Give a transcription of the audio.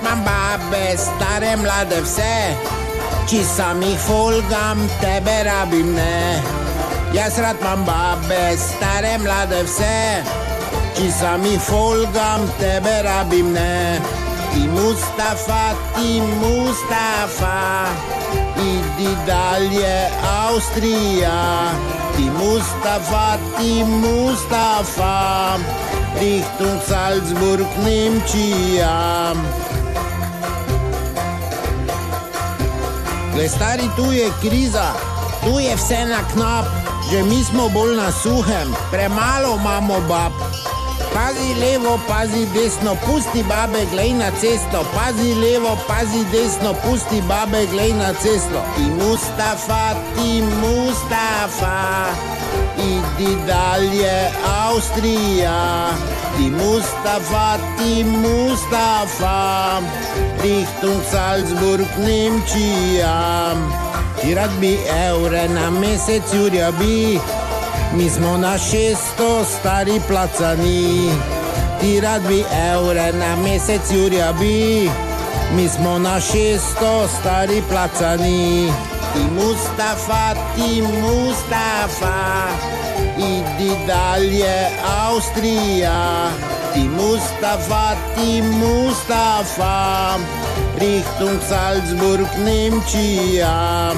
mam babe, stare, mlade, vse. Če sam jih folgam, tebe rabim ne. Jaz rad mam babe, stare, mlade, vse. Če sam jih folgam, tebe rabim ne. Ti Mustafa, idi dalje, Avstrija. Ti Mustafa, Richtung Salzburg, Nemčija. Glej, stari, tu je kriza, tu je vse na knap, že mi smo bolj na suhem, premalo imamo bab. Pazi levo, pazi desno, pusti babe, glej na cesto. Pazi levo, pazi desno, pusti babe, glej na cesto. Ti Mustafa, idi dalje, Avstrija. Ti Mustafa, Richtung Salzburg, Nemčija. Ti rad bi evre na mesec, Jurja bi. Mi smo na 600 stari placani. Ti rad bi evre na mesec, Jurja bi. Mi smo na 600 stari placani. Ti Mustafa, idi dalje, Avstrija. Ti Mustafa, Richtung Salzburg, Nemčija.